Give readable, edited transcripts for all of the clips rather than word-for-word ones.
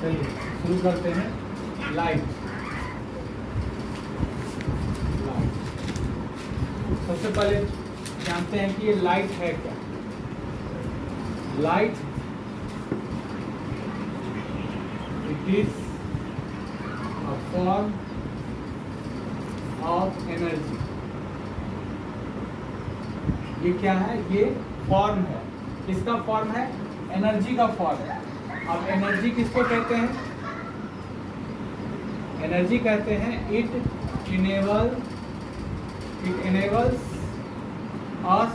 चलिए शुरू करते हैं। लाइट। सबसे पहले जानते हैं कि ये लाइट है क्या। Light it is a form of energy. ये क्या है? ये फॉर्म है। किसका फॉर्म है? एनर्जी का फॉर्म है। अब एनर्जी किसको कहते हैं? एनर्जी कहते हैं it enables us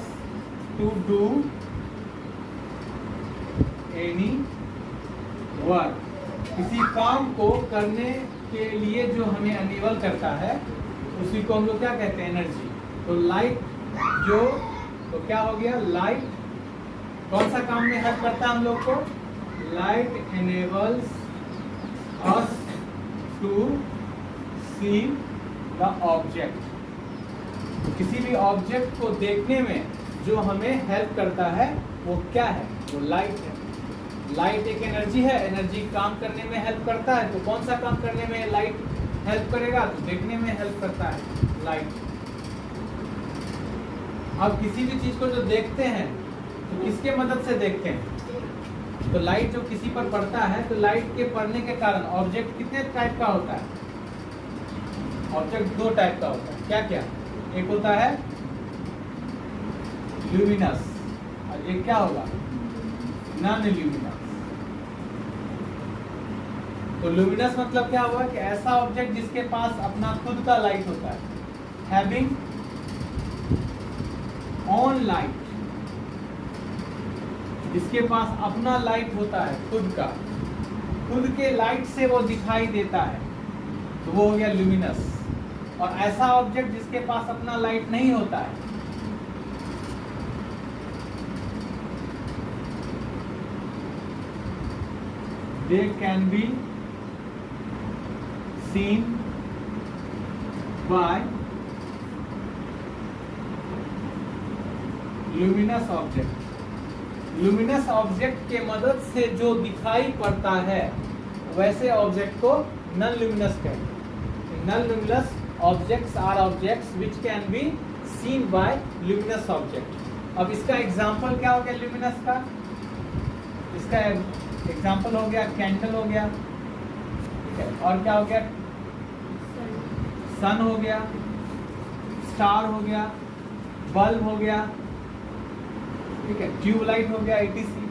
to do any work। किसी काम को करने के लिए जो हमें अनेबल करता है उसी को हम लोग क्या कहते हैं? एनर्जी। तो लाइट तो क्या हो गया? लाइट कौन सा काम में हेल्प करता है हम लोग को? Light enables us to see the object। किसी भी ऑब्जेक्ट को देखने में जो हमें हेल्प करता है वो क्या है? वो लाइट है। लाइट एक एनर्जी है। एनर्जी काम करने में हेल्प करता है। तो कौन सा काम करने में लाइट हेल्प करेगा? तो देखने में हेल्प करता है लाइट। अब किसी भी चीज को जो देखते हैं तो किसके मदद से देखते हैं? तो लाइट जो किसी पर पड़ता है तो लाइट के पड़ने के कारण ऑब्जेक्ट कितने टाइप का होता है? ऑब्जेक्ट दो टाइप का होता है। क्या क्या? एक होता है ल्यूमिनस और एक क्या होगा? Non luminous. तो ल्यूमिनस मतलब क्या हुआ कि ऐसा ऑब्जेक्ट जिसके पास अपना खुद का लाइट होता है, हैविंग ऑन लाइट। जिसके पास अपना लाइट होता है खुद का, खुद के लाइट से वो दिखाई देता है, तो वो हो गया ल्यूमिनस। और ऐसा ऑब्जेक्ट जिसके पास अपना लाइट नहीं होता है, they can be seen by luminous object. Luminous object के मदद से जो दिखाई पड़ता है वैसे ऑब्जेक्ट को नॉन ल्यूमिनस कहते हैं। Non luminous objects are objects which can be seen by luminous object. अब इसका एग्जांपल क्या हो गया ल्यूमिनस का? इसका एग्जांपल हो गया कैंडल हो गया, ठीक है, और क्या हो गया? सन हो गया, स्टार हो गया, बल्ब हो गया, ठीक है, ट्यूबलाइट हो गया, etc।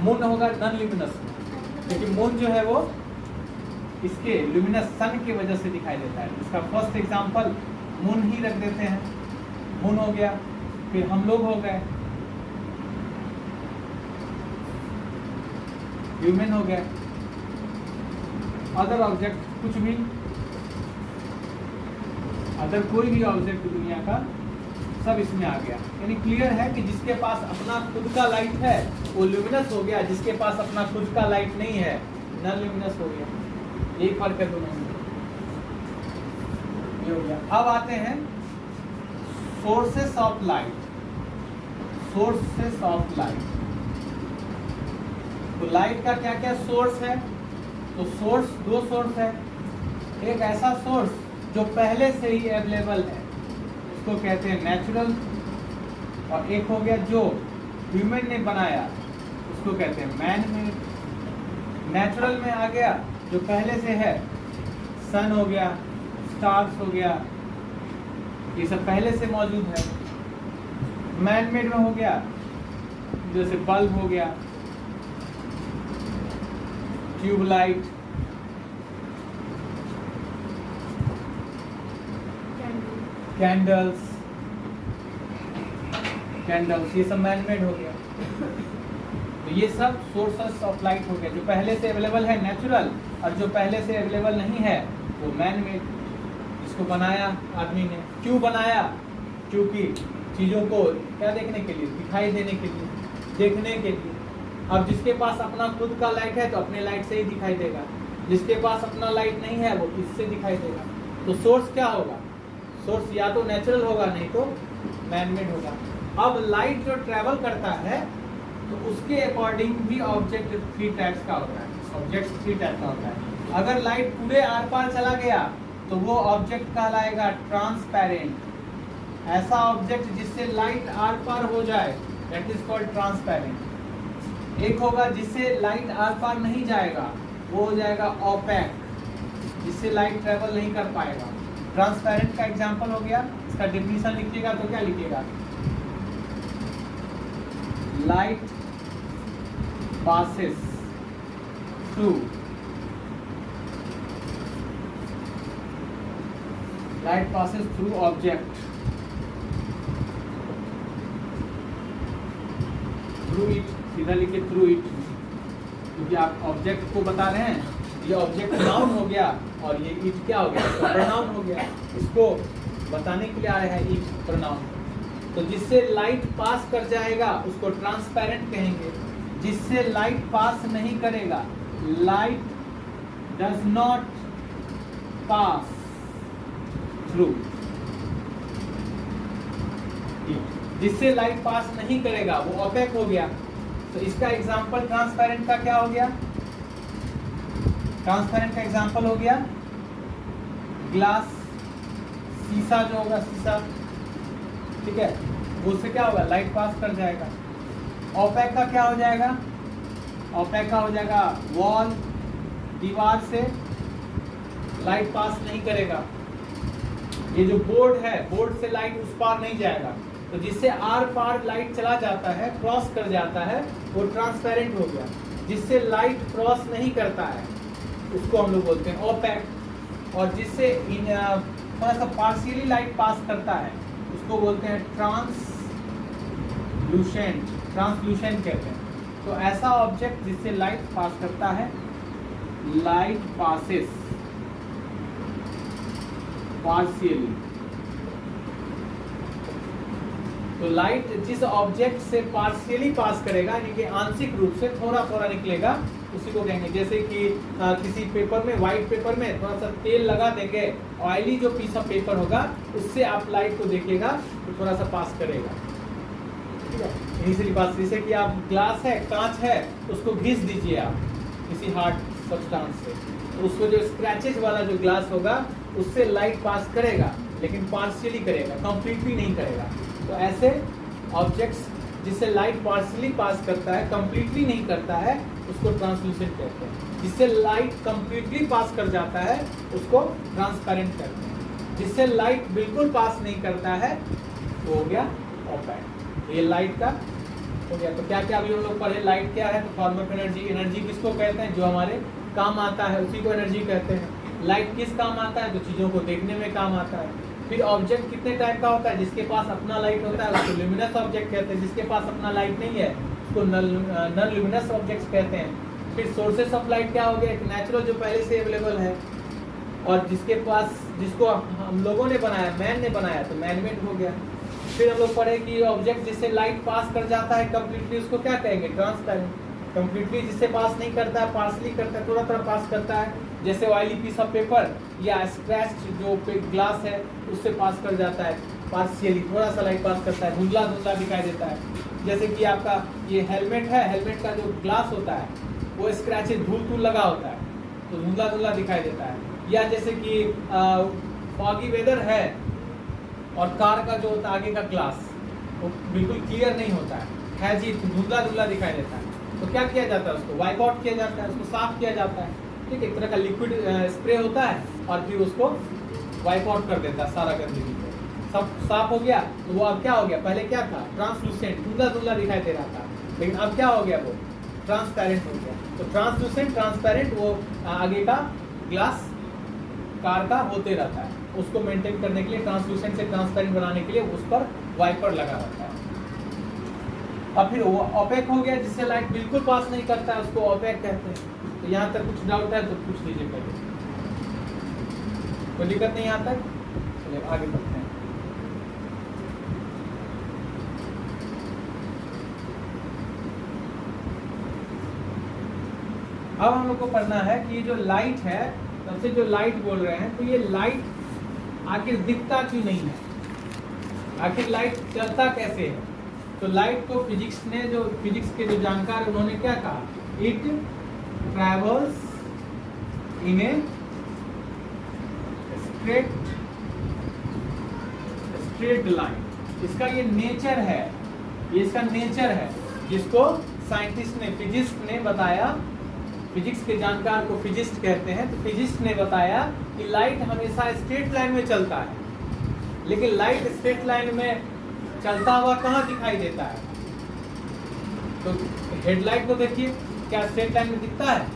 मून होगा नॉन ल्यूमिनस, क्योंकि मून जो है वो इसके ल्यूमिनस सन की वजह से दिखाई देता है। इसका फर्स्ट एग्जांपल मून ही रख देते हैं। मून हो गया, फिर हम लोग हो गए, ह्यूमन हो गया, अदर ऑब्जेक्ट कुछ भी, अदर कोई भी ऑब्जेक्ट दुनिया का सब इसमें आ गया। यानी क्लियर है कि जिसके पास अपना खुद का लाइट है वो ल्यूमिनस हो गया, जिसके पास अपना खुद का लाइट नहीं है नॉन ल्यूमिनस हो गया। यही फर्क है दोनों में। ये हो गया। अब आते हैं sources of light. Sources of light, तो लाइट का क्या क्या सोर्स है? तो सोर्स दो सोर्स है। एक ऐसा सोर्स जो पहले से ही अवेलेबल है, उसको कहते हैं नेचुरल, और एक हो गया जो ह्यूमन ने बनाया, उसको कहते हैं मैन मेड। नेचुरल में आ गया जो पहले से है, सन हो गया, स्टार्स हो गया, ये सब पहले से मौजूद है। मैन मेड में हो गया जैसे बल्ब हो गया, ट्यूबलाइट, कैंडल्स, ये सब मैन मेड हो गया। तो ये सब सोर्सेस ऑफ लाइट हो गया। जो पहले से अवेलेबल है नेचुरल, और जो पहले से अवेलेबल नहीं है वो मैन मेड, जिसको बनाया आदमी ने। क्यों बनाया? क्योंकि चीज़ों को क्या देखने के लिए? दिखाई देने के लिए, देखने के लिए। अब जिसके पास अपना खुद का लाइट है तो अपने लाइट से ही दिखाई देगा, जिसके पास अपना लाइट नहीं है वो किससे दिखाई देगा? तो सोर्स क्या होगा? सोर्स या तो नेचुरल होगा नहीं तो मैन मेड होगा। अब लाइट जो ट्रैवल करता है तो उसके अकॉर्डिंग भी ऑब्जेक्ट 3 टाइप्स का होता है। ऑब्जेक्ट 3 टाइप का होता है। अगर लाइट पूरे आर पार चला गया तो वो ऑब्जेक्ट कहलाएगा ट्रांसपेरेंट। ऐसा ऑब्जेक्ट जिससे लाइट आर पार हो जाए दैट इज कॉल्ड ट्रांसपेरेंट। एक होगा जिससे लाइट आर पार नहीं जाएगा, वो हो जाएगा ओपेक, जिससे लाइट ट्रेवल नहीं कर पाएगा। ट्रांसपेरेंट का एग्जांपल हो गया। इसका डेफिनेशन लिखिएगा तो क्या लिखिएगा? Light passes through object through it, सीधा लिखिए through it, क्योंकि आप ऑब्जेक्ट को बता रहे हैं। ये ऑब्जेक्ट नाउन हो गया और ये इट क्या हो गया? प्रोनाउन हो गया। इसको बताने के लिए आ रहा है इट प्रोनाउन। तो जिससे लाइट पास कर जाएगा उसको ट्रांसपेरेंट कहेंगे। जिससे लाइट पास नहीं करेगा, light does not pass through. जिससे लाइट पास नहीं करेगा वो ओपेक हो गया। तो इसका एग्जांपल ट्रांसपेरेंट का क्या हो गया? ट्रांसपेरेंट का एग्जांपल हो गया ग्लास, शीशा जो होगा, शीशा, ठीक है, वो उससे क्या होगा? लाइट पास कर जाएगा। ओपेक का क्या हो जाएगा? ओपेक का हो जाएगा वॉल, दीवार से लाइट पास नहीं करेगा। ये जो बोर्ड है, बोर्ड से लाइट उस पार नहीं जाएगा। तो जिससे आर पार लाइट चला जाता है, क्रॉस कर जाता है, वो ट्रांसपेरेंट हो गया। जिससे लाइट क्रॉस नहीं करता है उसको हम लोग बोलते हैं ओपेक। और जिससे थोड़ा सा पार्शियली लाइट पास करता है उसको बोलते हैं ट्रांसलूसेंट। ट्रांसलूसेंट कहते हैं। तो ऐसा ऑब्जेक्ट जिससे लाइट पास करता है, लाइट पासेस पार्शियली। तो लाइट जिस ऑब्जेक्ट से पार्शियली पास करेगा, यानी कि आंशिक रूप से थोड़ा थोड़ा निकलेगा, उसी को कहेंगे। जैसे कि किसी पेपर में, व्हाइट पेपर में थोड़ा सा तेल लगा देंगे, ऑयली जो पीस ऑफ पेपर होगा उससे आप लाइट को देखिएगा तो थोड़ा सा पास करेगा, ठीक है, इनिशियली पास। जैसे कि आप ग्लास है, कांच है, उसको घिस दीजिए आप किसी हार्ड सब्सटेंस से, तो उसको जो स्क्रैचेज वाला जो ग्लास होगा उससे लाइट पास करेगा, लेकिन पार्शियली करेगा, कंप्लीटली नहीं करेगा। तो ऐसे ऑब्जेक्ट्स जिससे लाइट पार्शियली पास करता है, कंप्लीटली नहीं करता है, उसको ट्रांसलूसेंट कहते हैं। जिससे लाइट कंप्लीटली पास कर जाता है उसको ट्रांसपेरेंट कहते हैं। जिससे लाइट बिल्कुल पास नहीं करता है वो हो गया ओपेक। ये लाइट का हो गया। तो क्या क्या अभी हम लोग पढ़े? लाइट क्या है? तो फॉर्म ऑफ एनर्जी। एनर्जी किसको कहते हैं? जो हमारे काम आता है उसी को एनर्जी कहते हैं। लाइट किस काम आता है? तो चीज़ों को देखने में काम आता है। फिर ऑब्जेक्ट कितने टाइप का होता है? जिसके पास अपना लाइट होता है उसको ल्यूमिनस ऑब्जेक्ट कहते हैं। जिसके पास अपना लाइट नहीं है उसको नॉन ल्यूमिनस ऑब्जेक्ट्स कहते हैं। फिर सोर्सेस ऑफ लाइट क्या हो गया? एक नेचुरल जो पहले से अवेलेबल है, और जिसके पास, जिसको हम लोगों ने बनाया, मैन ने बनाया, तो मैन मेड हो गया। फिर हम लोग पढ़े कि ऑब्जेक्ट जिससे लाइट पास कर जाता है कंप्लीटली उसको क्या कहेंगे? ट्रांसपेरेंट। कंप्लीटली जिससे पास नहीं करता है, पार्शली करता है, थोड़ा थोड़ा पास करता है, जैसे ऑयली पीस ऑफ पेपर या स्क्रैच जो ग्लास है उससे पास कर जाता है, पार्शियली थोड़ा सा लाइट पास करता है, धुंधला धुंधला दिखाई देता है। जैसे कि आपका ये हेलमेट है, हेलमेट का जो ग्लास होता है वो स्क्रैचेज, धूल धूल लगा होता है तो धुंधला धुंधला दिखाई देता है। या जैसे कि फॉगी वेदर है और कार का जो होता है आगे का ग्लास वो बिल्कुल क्लियर नहीं होता है जी, धुंधला धुंधला दिखाई देता है। तो क्या किया जाता है? उसको वाइप आउट किया जाता है, उसको साफ किया जाता है, ठीक है, एक तरह का लिक्विड स्प्रे होता है और फिर उसको वाइप आउट कर देता है सारा गंदगी को। सब साफ हो गया तो वो अब क्या हो गया? पहले क्या था? ट्रांसलूसेंट, धुंधला धुंधला दिखाई दे रहा था, लेकिन अब क्या हो गया? वो ट्रांसपेरेंट हो गया। तो ट्रांसलूसेंट, ट्रांसपेरेंट, वो आगे का ग्लास कार का होते रहता है। उसको मेंटेन करने के लिए, ट्रांसलूसेंट से ट्रांसपेरेंट बनाने के लिए उस पर वाइपर लगा रहता है। और फिर वो ओपेक हो गया, जिससे लाइट बिल्कुल पास नहीं करता है, उसको ओपेक कहते हैं। तो यहाँ तक कुछ डाउट है तो पूछ लीजिए पहले। कोई दिक्कत नहीं यहाँ तक? चलिए आगे बढ़ते हैं। अब हम लोग को पढ़ना है कि ये जो लाइट है, सबसे जो लाइट बोल रहे हैं, तो ये लाइट आखिर दिखता क्यों नहीं है? आखिर लाइट चलता कैसे है? तो लाइट को फिजिक्स के जो जानकार उन्होंने क्या कहा, it travels in a straight line. इसका ये नेचर है, ये इसका नेचर है, जिसको साइंटिस्ट ने, फिजिस्ट ने बताया। फिजिक्स के जानकार को फिजिस्ट कहते हैं। तो फिजिस्ट ने बताया कि लाइट हमेशा स्ट्रेट लाइन में चलता है, लेकिन लाइट स्ट्रेट लाइन में चलता हुआ कहाँ दिखाई देता है? तो हेडलाइट को देखिए, क्या स्ट्रेट लाइन में दिखता है?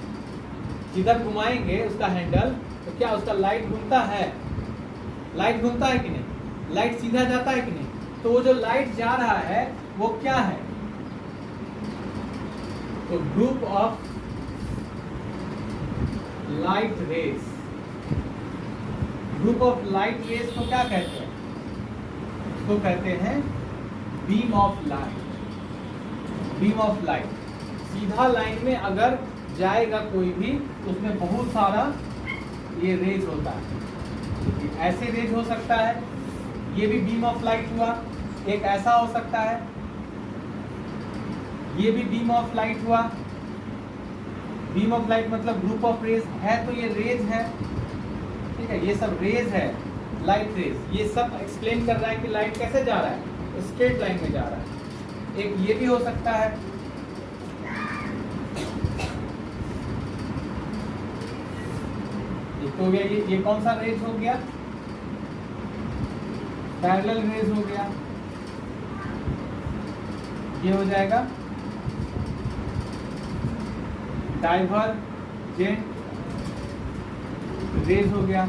जिधर घुमाएंगे उसका हैंडल तो क्या उसका लाइट घूमता है? लाइट घूमता है कि नहीं? लाइट सीधा जाता है कि नहीं? तो वो जो लाइट जा रहा है वो क्या है? तो group of light rays, group of light rays को क्या कहते हैं? इसको कहते हैं beam of light. Beam of light, सीधा लाइन में अगर जाएगा कोई भी, उसमें बहुत सारा ये रेज होता है। ऐसे रेज हो सकता है, ये भी बीम ऑफ लाइट हुआ। एक ऐसा हो सकता है, ये भी बीम ऑफ लाइट हुआ। बीम ऑफ लाइट मतलब ग्रुप ऑफ रेज है, तो ये रेज है, ठीक है, ये सब रेज है, लाइट रेज। ये सब एक्सप्लेन कर रहा है कि लाइट कैसे जा रहा है, स्ट्रेट लाइन में जा रहा है। एक ये भी हो सकता है, तो गया ये कौन सा रेज हो गया? पैरेलल रेज हो गया। ये हो जाएगा डाइवर्जेंट रेज हो गया।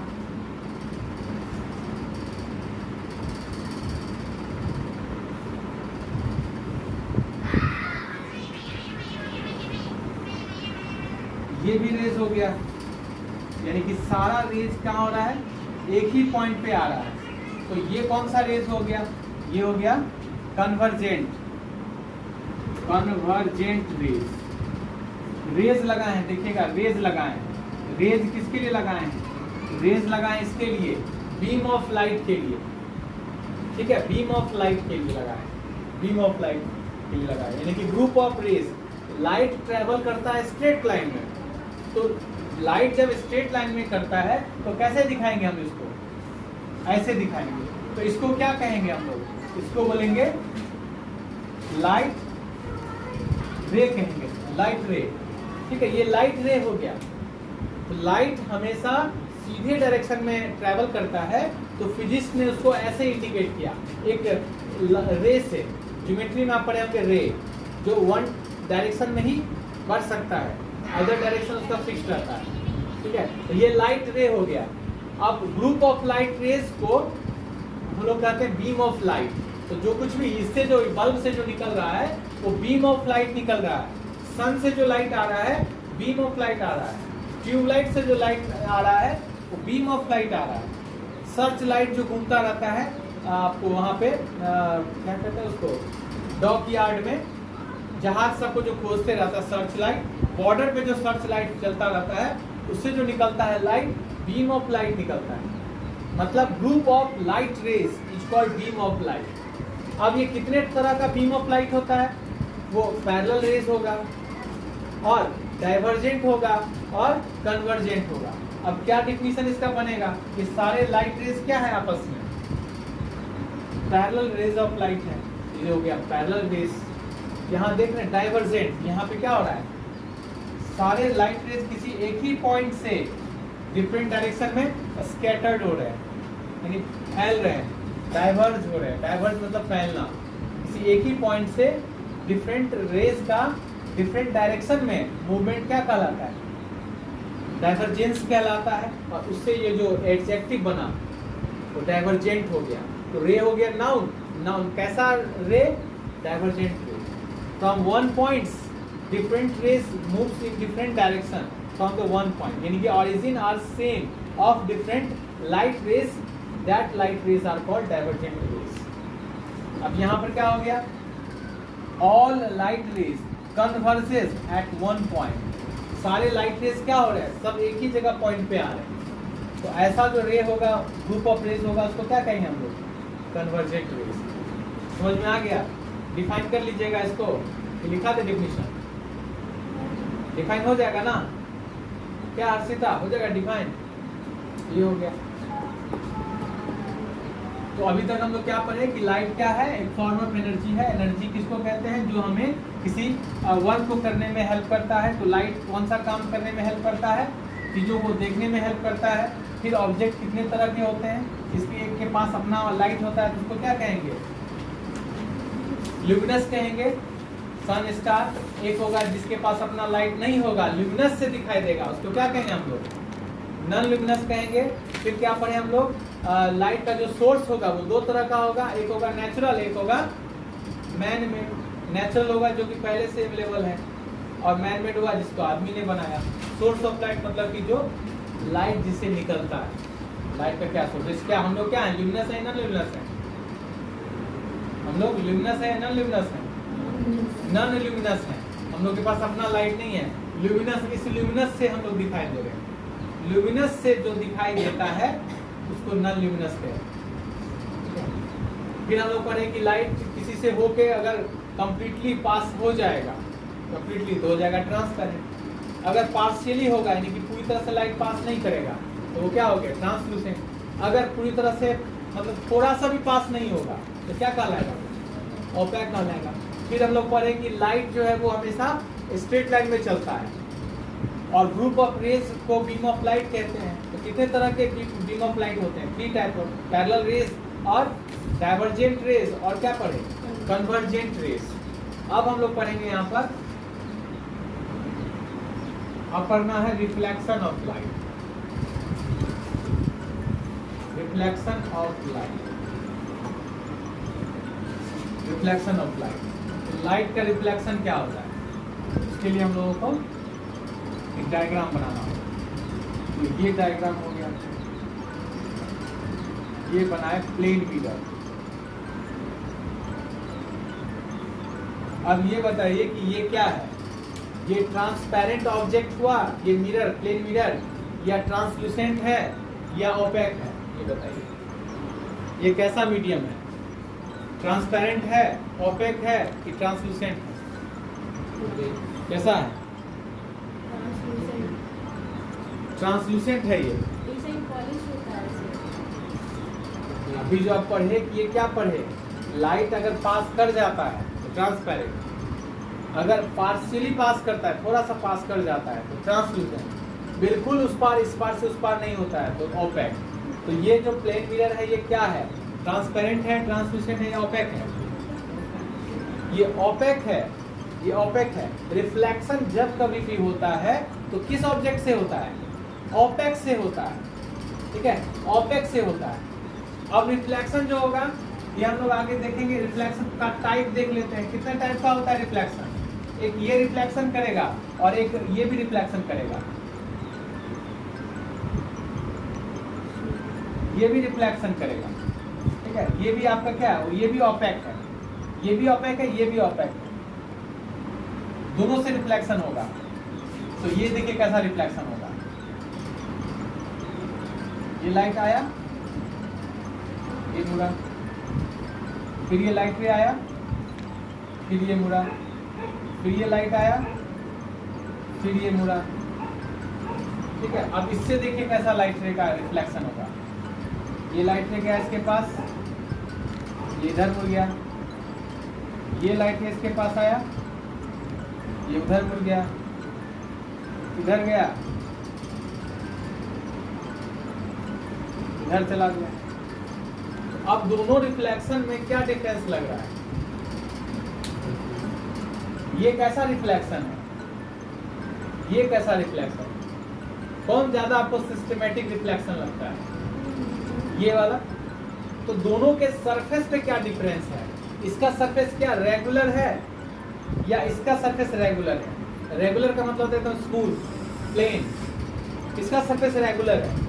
ये भी रेज हो गया, यानी कि सारा रेज क्या हो रहा है, एक ही पॉइंट पे आ रहा है। तो ये कौन सा रेज हो गया? ये हो गया कन्वर्जेंट, कन्वर्जेंट रेज। रेज लगाए हैं, देखिएगा रेज लगाए हैं। रेज किसके लिए लगाए हैं? रेज लगाए इसके लिए, बीम ऑफ लाइट के लिए, ठीक है, बीम ऑफ लाइट के लिए लगाए, बीम ऑफ लाइट के लिए लगाए, यानी कि group of rays. Light travel करता है स्ट्रेट लाइन में, तो लाइट जब स्ट्रेट लाइन में करता है तो कैसे दिखाएंगे हम इसको? ऐसे दिखाएंगे। तो इसको क्या कहेंगे हम लोग? इसको बोलेंगे लाइट रे कहेंगे, लाइट रे, ठीक है, ये लाइट रे हो गया। तो लाइट हमेशा सीधे डायरेक्शन में ट्रैवल करता है, तो फिजिक्स ने उसको ऐसे इंडिकेट किया, एक रे से। ज्योमेट्री में आप पढ़े होंगे रे, जो वन डायरेक्शन में ही बढ़ सकता है, अदर डायरेक्शन उसका फिक्स रहता है, ठीक है। तो ये लाइट रे हो गया। अब ग्रुप ऑफ लाइट रेज को हम लोग कहते हैं बीम ऑफ लाइट। तो जो कुछ भी इससे, जो बल्ब से जो निकल रहा है वो बीम ऑफ लाइट निकल रहा है। सन से जो लाइट आ रहा है बीम ऑफ लाइट आ रहा है। ट्यूबलाइट से जो लाइट आ रहा है वो बीम ऑफ लाइट आ रहा है। सर्च लाइट जो घूमता रहता है आपको वहाँ पे क्या कहते हैं उसको, डॉक यार्ड में जहाज सबको जो खोजते रहता है, सर्च लाइट, बॉर्डर पे जो सर्च लाइट चलता रहता है, उससे जो निकलता है लाइट, बीम ऑफ लाइट निकलता है। मतलब group of light rays is called beam of light. अब ये कितने तरह का बीम ऑफ लाइट होता है? वो पैरेलल रेज होगा और डाइवर्जेंट होगा और कन्वर्जेंट होगा। अब क्या डिफिनीशन इसका बनेगा? ये सारे लाइट रेज क्या है आपस में? पैरेलल रेज ऑफ लाइट है, ये हो गया पैरेलल रेज। यहाँ देख रहे हैं डाइवर्जेंट, यहाँ पे क्या हो रहा है, सारे लाइट रेज किसी एक ही पॉइंट से डिफरेंट डायरेक्शन में स्कैटर्ड हो रहे हैं, यानी फैल रहे हैं, डाइवर्ज हो रहे हैं। डाइवर्ज मतलब फैलना। किसी एक ही पॉइंट से डिफरेंट रेज का डिफरेंट डायरेक्शन में मूवमेंट क्या कहलाता है? डाइवर्जेंस कहलाता है। और उससे ये जो एडजेक्टिव बना वो डाइवर्जेंट हो गया। तो रे हो गया नाउन। नाउन कैसा रे? डाइवर्जेंट रे। From one points different rays moves in different direction from the one point, यानी कि origin are same of different light rays, that light rays are called divergent rays। अब यहाँ पर क्या हो गया? all light rays converges at one point। सारे light rays क्या हो रहे हैं? सब एक ही जगह पॉइंट पे आ रहे हैं। तो ऐसा जो रे होगा, ग्रुप ऑफ रेज होगा, उसको क्या कहेंगे हम लोग? Convergent rays. समझ में आ गया? डिफाइन कर लीजिएगा इसको, लिखा दे डेफिनेशन, डिफाइन हो जाएगा ना क्या हर्षिता, हो जाएगा डिफाइन, ये हो गया। तो अभी तक हम लोग क्या पढ़े कि लाइट क्या है, एक फॉर्म ऑफ एनर्जी है। एनर्जी किसको कहते हैं, जो हमें किसी वर्क को करने में हेल्प करता है। तो लाइट कौन सा काम करने में हेल्प करता है, चीज़ों को देखने में हेल्प करता है। फिर ऑब्जेक्ट कितने तरह के होते हैं, इसके एक के पास अपना लाइट होता है तो उसको क्या कहेंगे, ल्यूमिनस कहेंगे, सन स्टार। एक होगा जिसके पास अपना लाइट नहीं होगा, ल्यूमिनस से दिखाई देगा, उसको क्या कहेंगे हम लोग, नॉन ल्यूमिनस कहेंगे। फिर क्या पढ़े हम लोग, लाइट का जो सोर्स होगा वो दो तरह का होगा, एक होगा नेचुरल, एक होगा मैन मेड। नेचुरल होगा जो कि पहले से अवेलेबल है, और मैन मेड होगा जिसको आदमी ने बनाया। सोर्स ऑफ लाइट मतलब कि जो लाइट जिससे निकलता है, लाइट का क्या सोर्स, क्या हम लोग क्या है, ल्यूमिनस है नॉन ल्यूमिनस है, हम लोग ल्यूमिनस है नॉन ल्यूमिनस है, नॉन ल्यूमिनस है। हम लोग के पास अपना लाइट नहीं है, ल्यूमिनस, इस ल्यूमिनस से हम लोग दिखाई दे रहे हैं। ल्यूमिनस से जो दिखाई देता है उसको नॉन ल्यूमिनस कहते हैं। फिर हम लोग पढ़े कि लाइट किसी से होके अगर कंप्लीटली पास हो जाएगा, कंप्लीटली तो हो जाएगा ट्रांसपेरेंट। अगर पार्शियली होगा यानी कि पूरी तरह से लाइट पास नहीं करेगा तो वो क्या हो गया, ट्रांसलूसेंट। अगर पूरी तरह से मतलब थोड़ा सा भी पास नहीं होगा तो क्या कहलाएगा, ओपेक कहलाएगा। फिर हम लोग पढ़े कि लाइट जो है वो हमेशा स्ट्रेट लाइन में चलता है, और ग्रुप ऑफ रेज को बीम ऑफ लाइट कहते हैं। तो कितने तरह के बीम ऑफ लाइट होते हैं, 3 टाइप ऑफ, पैरेलल रेज और डाइवर्जेंट रेज और क्या पढ़े, कन्वर्जेंट रेज। अब हम लोग पढ़ेंगे यहाँ पर, अब पढ़ना है reflection of light, reflection of light, reflection of light. Light का रिफ्लेक्शन क्या होता है, इसके लिए हम लोगों को एक डायग्राम बनाना होगा। तो ये डायग्राम हो गया, ये बनाए प्लेन मिरर। अब ये बताइए कि ये क्या है, ये ट्रांसपेरेंट ऑब्जेक्ट हुआ, ये मिरर, प्लेन मिरर, या ट्रांसलूसेंट है या ओपेक है, ये बताइए। ये कैसा मीडियम है, ट्रांसपेरेंट है, ओपेक है कि ट्रांसलूसेंट है, कैसा है, ट्रांसलूसेंट है ये। अभी जो आप पढ़े कि ये क्या पढ़े, लाइट अगर पास कर जाता है तो ट्रांसपेरेंट, अगर पार्शियली पास करता है, थोड़ा सा पास कर जाता है तो ट्रांसलूसेंट, बिल्कुल उस पार इस पार से उस पार नहीं होता है तो ओपेक। तो ये जो प्लेन मिरर है ये क्या है, ट्रांसपेरेंट है, ट्रांसलूसेंट है या ओपेक है, ये ओपेक है, ये ओपेक है। रिफ्लेक्शन जब कभी भी होता है तो किस ऑब्जेक्ट से होता है, ओपेक से होता है, ठीक है, ओपेक से होता है। अब रिफ्लेक्शन जो होगा ये हम लोग आगे देखेंगे, रिफ्लेक्शन का टाइप देख लेते हैं, कितने टाइप का होता है रिफ्लेक्शन। एक ये रिफ्लेक्शन करेगा और एक ये भी रिफ्लेक्शन करेगा, ये भी रिफ्लेक्शन करेगा, ठीक है। ये भी आपका क्या है, ये भी ओपेक है, ये भी ओपेक है, ये भी ओपेक है, दोनों से रिफ्लेक्शन होगा। तो ये देखिए कैसा रिफ्लेक्शन होगा, ये लाइट आया, ये मुड़ा, फिर ये लाइट रे आया, फिर ये मुड़ा, फिर ये लाइट आया, फिर ये मुड़ा, ठीक है। अब इससे देखिए कैसा लाइट रे का रिफ्लेक्शन होगा। ये लाइट रे गया इसके पास, ये इधर मुड़ गया, ये लाइट रे इसके पास आया, ये उधर मुड़ गया, इधर गया, इधर चला गया। अब दोनों रिफ्लेक्शन में क्या डिफरेंस लग रहा है, ये कैसा रिफ्लेक्शन है, ये कैसा रिफ्लेक्शन, कौन ज्यादा आपको सिस्टमैटिक रिफ्लेक्शन लगता है, ये वाला। तो दोनों के सरफेस पे क्या डिफरेंस है, इसका सरफेस क्या रेगुलर है या इसका सरफेस रेगुलर है। रेगुलर का मतलब होता है स्मूथ प्लेन, इसका सरफेस रेगुलर है।